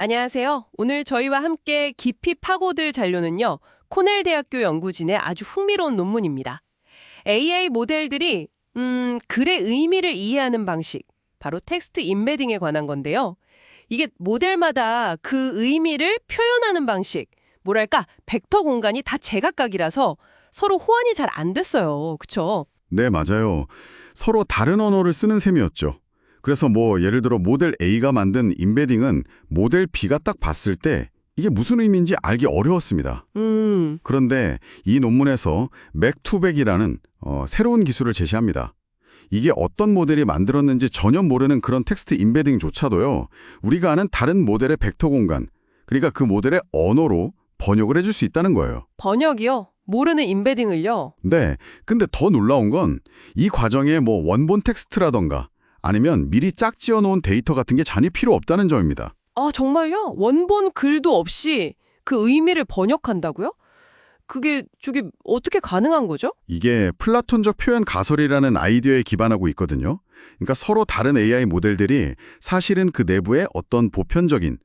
안녕하세요. 오늘 저희와 함께 깊이 파고들 잔료는요, 코넬 대학교 연구진의 아주 흥미로운 논문입니다. AI 모델들이 글의 의미를 이해하는 방식, 바로 텍스트 임베딩에 관한 건데요. 이게 모델마다 그 의미를 표현하는 방식, 뭐랄까 벡터 공간이 다 제각각이라서 서로 호환이 잘 안 됐어요. 그쵸? 네, 맞아요. 서로 다른 언어를 쓰는 셈이었죠. 그래서 예를 들어 모델 A가 만든 임베딩은 모델 B가 딱 봤을 때 이게 무슨 의미인지 알기 어려웠습니다. 그런데 이 논문에서 맥투백이라는 새로운 기술을 제시합니다. 이게 어떤 모델이 만들었는지 전혀 모르는 그런 텍스트 임베딩조차도요, 우리가 아는 다른 모델의 벡터 공간, 그러니까 그 모델의 언어로 번역을 해줄 수 있다는 거예요. 번역이요? 모르는 임베딩을요? 네, 근데 더 놀라운 건 이 과정에 원본 텍스트라던가 아니면 미리 짝지어 놓은 데이터 같은 게 잔이 필요 없다는 점입니다. 아, 정말요? 원본 글도 없이 그 의미를 번역한다고요? 저게 어떻게 가능한 거죠? 이게 플라톤적 표현 가설이라는 아이디어에 기반하고 있거든요. 그러니까 서로 다른 AI 모델들이 사실은 그 내부에 어떤 보편적인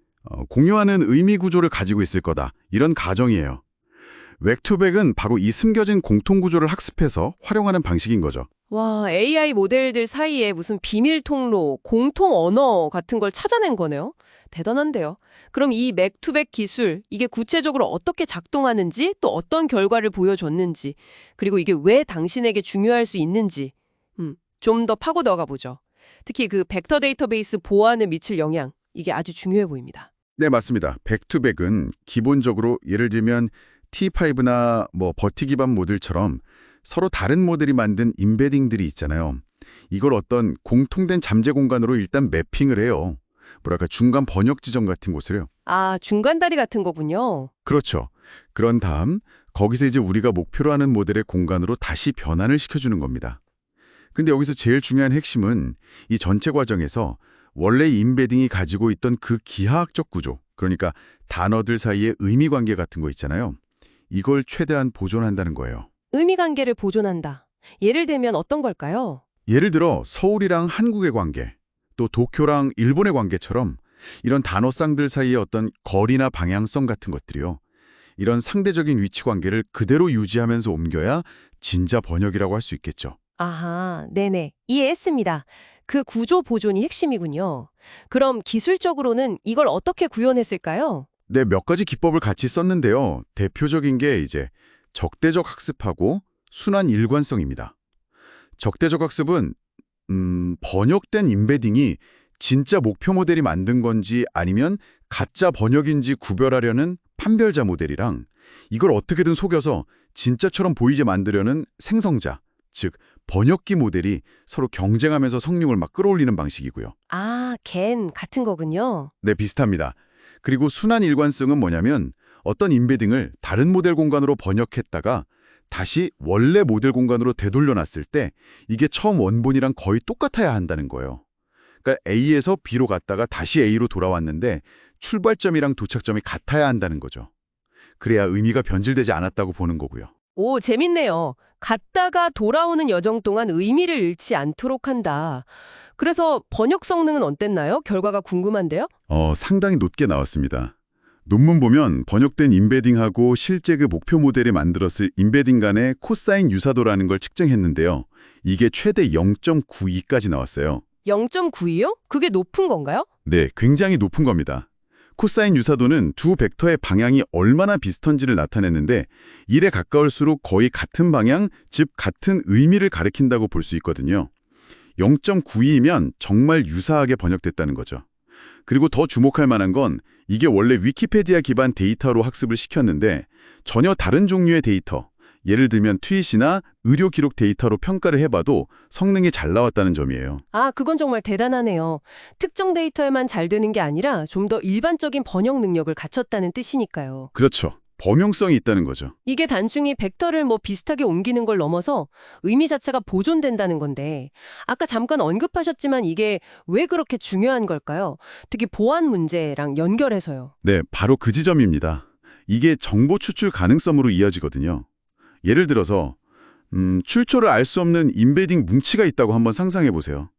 공유하는 의미 구조를 가지고 있을 거다. 이런 가정이에요. 웹투백은 바로 이 숨겨진 공통 구조를 학습해서 활용하는 방식인 거죠. 와, AI 모델들 사이에 무슨 비밀 통로, 공통 언어 같은 걸 찾아낸 거네요. 대단한데요. 그럼 이 맥투백 기술, 이게 구체적으로 어떻게 작동하는지, 또 어떤 결과를 보여줬는지, 그리고 이게 왜 당신에게 중요할 수 있는지, 좀 더 파고 들어가 보죠. 특히 그 벡터 데이터베이스 보안에 미칠 영향, 이게 아주 중요해 보입니다. 네, 맞습니다. 백투백은 기본적으로 예를 들면 T5나 버티 기반 모델처럼 서로 다른 모델이 만든 임베딩들이 있잖아요. 이걸 어떤 공통된 잠재 공간으로 일단 매핑을 해요. 뭐랄까 중간 번역 지점 같은 곳을요. 아, 중간다리 같은 거군요. 그렇죠. 그런 다음 거기서 이제 우리가 목표로 하는 모델의 공간으로 다시 변환을 시켜주는 겁니다. 근데 여기서 제일 중요한 핵심은 이 전체 과정에서 원래 임베딩이 가지고 있던 그 기하학적 구조, 그러니까 단어들 사이의 의미 관계 같은 거 있잖아요. 이걸 최대한 보존한다는 거예요. 의미 관계를 보존한다. 예를 들면 어떤 걸까요? 예를 들어 서울이랑 한국의 관계, 또 도쿄랑 일본의 관계처럼 이런 단어쌍들 사이의 어떤 거리나 방향성 같은 것들이요. 이런 상대적인 위치 관계를 그대로 유지하면서 옮겨야 진짜 번역이라고 할 수 있겠죠. 아하, 네네. 이해했습니다. 그 구조 보존이 핵심이군요. 그럼 기술적으로는 이걸 어떻게 구현했을까요? 네, 몇 가지 기법을 같이 썼는데요. 대표적인 게 이제 적대적 학습하고 순환 일관성입니다. 적대적 학습은 번역된 임베딩이 진짜 목표 모델이 만든 건지 아니면 가짜 번역인지 구별하려는 판별자 모델이랑 이걸 어떻게든 속여서 진짜처럼 보이게 만들려는 생성자, 즉 번역기 모델이 서로 경쟁하면서 성능을 막 끌어올리는 방식이고요. 아, 겐 같은 거군요. 네, 비슷합니다. 그리고 순환 일관성은 뭐냐면 어떤 임베딩을 다른 모델 공간으로 번역했다가 다시 원래 모델 공간으로 되돌려놨을 때 이게 처음 원본이랑 거의 똑같아야 한다는 거예요. 그러니까 A에서 B로 갔다가 다시 A로 돌아왔는데 출발점이랑 도착점이 같아야 한다는 거죠. 그래야 의미가 변질되지 않았다고 보는 거고요. 오, 재밌네요. 갔다가 돌아오는 여정 동안 의미를 잃지 않도록 한다. 그래서 번역 성능은 어땠나요? 결과가 궁금한데요? 상당히 높게 나왔습니다. 논문 보면 번역된 임베딩하고 실제 그 목표 모델이 만들었을 임베딩 간의 코사인 유사도라는 걸 측정했는데요. 이게 최대 0.92까지 나왔어요. 0.9이요? 그게 높은 건가요? 네, 굉장히 높은 겁니다. 코사인 유사도는 두 벡터의 방향이 얼마나 비슷한지를 나타내는데 1에 가까울수록 거의 같은 방향, 즉 같은 의미를 가리킨다고 볼 수 있거든요. 0.92이면 정말 유사하게 번역됐다는 거죠. 그리고 더 주목할 만한 건 이게 원래 위키페디아 기반 데이터로 학습을 시켰는데 전혀 다른 종류의 데이터, 예를 들면 트윗이나 의료 기록 데이터로 평가를 해봐도 성능이 잘 나왔다는 점이에요. 아, 그건 정말 대단하네요. 특정 데이터에만 잘 되는 게 아니라 좀 더 일반적인 번역 능력을 갖췄다는 뜻이니까요. 그렇죠. 범용성이 있다는 거죠. 이게 단순히 벡터를 비슷하게 옮기는 걸 넘어서 의미 자체가 보존된다는 건데 아까 잠깐 언급하셨지만 이게 왜 그렇게 중요한 걸까요? 특히 보안 문제랑 연결해서요. 네, 바로 그 지점입니다. 이게 정보 추출 가능성으로 이어지거든요. 예를 들어서 출처를 알 수 없는 임베딩 뭉치가 있다고 한번 상상해 보세요.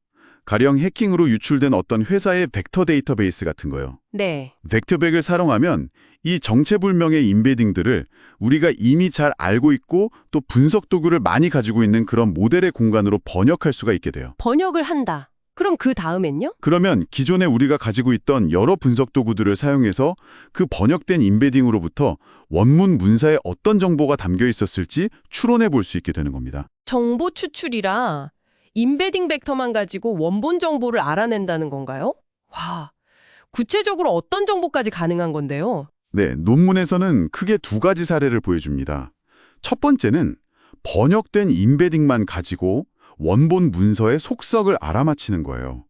가령 해킹으로 유출된 어떤 회사의 벡터 데이터베이스 같은 거요. 네. 벡터백을 사용하면 이 정체불명의 임베딩들을 우리가 이미 잘 알고 있고 또 분석 도구를 많이 가지고 있는 그런 모델의 공간으로 번역할 수가 있게 돼요. 번역을 한다. 그럼 그 다음엔요? 그러면 기존에 우리가 가지고 있던 여러 분석 도구들을 사용해서 그 번역된 임베딩으로부터 원문 문서에 어떤 정보가 담겨 있었을지 추론해 볼 수 있게 되는 겁니다. 정보 추출이라 임베딩 벡터만 가지고 원본 정보를 알아낸다는 건가요? 와, 구체적으로 어떤 정보까지 가능한 건데요? 네, 논문에서는 크게 두 가지 사례를 보여줍니다. 첫 번째는 번역된 임베딩만 가지고 원본 문서의 속석을 알아맞히는 거예요.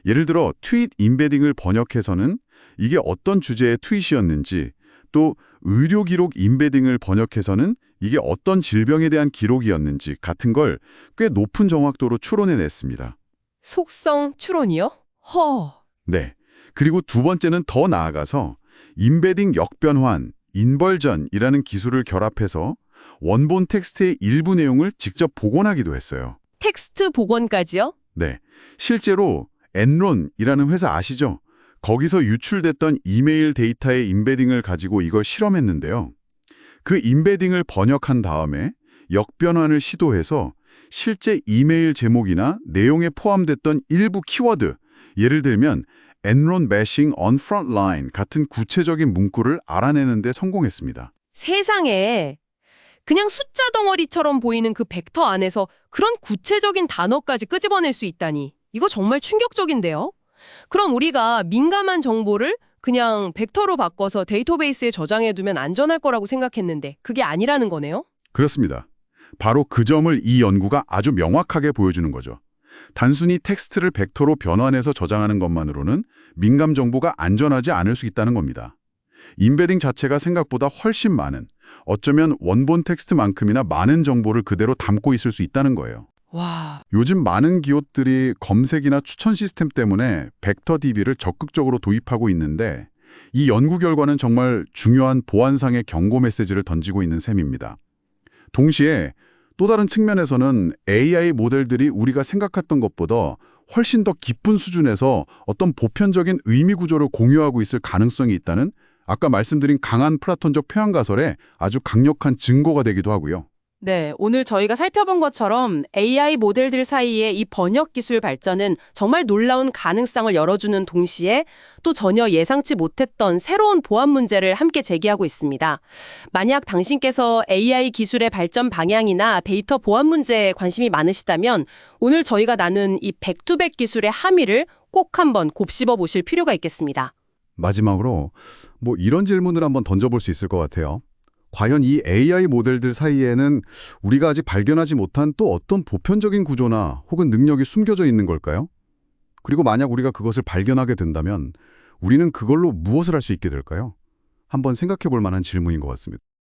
예를 들어 트윗 임베딩을 번역해서는 이게 어떤 주제의 트윗이었는지, 또 의료 기록 임베딩을 번역해서는 이게 어떤 질병에 대한 기록이었는지 같은 걸 꽤 높은 정확도로 추론해냈습니다. 속성 추론이요? 허. 네. 그리고 두 번째는 더 나아가서 임베딩 역변환, 인벌전이라는 기술을 결합해서 원본 텍스트의 일부 내용을 직접 복원하기도 했어요. 텍스트 복원까지요? 네. 실제로 엔론이라는 회사 아시죠? 거기서 유출됐던 이메일 데이터의 임베딩을 가지고 이걸 실험했는데요. 그 임베딩을 번역한 다음에 역변환을 시도해서 실제 이메일 제목이나 내용에 포함됐던 일부 키워드, 예를 들면 Enron bashing on frontline 같은 구체적인 문구를 알아내는 데 성공했습니다. 세상에 그냥 숫자 덩어리처럼 보이는 그 벡터 안에서 그런 구체적인 단어까지 끄집어낼 수 있다니 이거 정말 충격적인데요? 그럼 우리가 민감한 정보를 그냥 벡터로 바꿔서 데이터베이스에 저장해두면 안전할 거라고 생각했는데 그게 아니라는 거네요? 그렇습니다. 바로 그 점을 이 연구가 아주 명확하게 보여주는 거죠. 단순히 텍스트를 벡터로 변환해서 저장하는 것만으로는 민감 정보가 안전하지 않을 수 있다는 겁니다. 임베딩 자체가 생각보다 훨씬 많은, 어쩌면 원본 텍스트만큼이나 많은 정보를 그대로 담고 있을 수 있다는 거예요. 와, 요즘 많은 기업들이 검색이나 추천 시스템 때문에 벡터 DB를 적극적으로 도입하고 있는데 이 연구 결과는 정말 중요한 보안상의 경고 메시지를 던지고 있는 셈입니다. 동시에 또 다른 측면에서는 AI 모델들이 우리가 생각했던 것보다 훨씬 더 깊은 수준에서 어떤 보편적인 의미 구조를 공유하고 있을 가능성이 있다는 아까 말씀드린 강한 플라톤적 표현 가설에 아주 강력한 증거가 되기도 하고요. 네, 오늘 저희가 살펴본 것처럼 AI 모델들 사이의 이 번역 기술 발전은 정말 놀라운 가능성을 열어주는 동시에 또 전혀 예상치 못했던 새로운 보안 문제를 함께 제기하고 있습니다. 만약 당신께서 AI 기술의 발전 방향이나 데이터 보안 문제에 관심이 많으시다면 오늘 저희가 나눈 이 백투백 기술의 함의를 꼭 한번 곱씹어 보실 필요가 있겠습니다. 마지막으로 이런 질문을 한번 던져볼 수 있을 것 같아요. 과연 이 AI 모델들 사이에는 우리가 아직 발견하지 못한 또 어떤 보편적인 구조나 혹은 능력이 숨겨져 있는 걸까요? 그리고 만약 우리가 그것을 발견하게 된다면 우리는 그걸로 무엇을 할 수 있게 될까요? 한번 생각해 볼 만한 질문인 것 같습니다.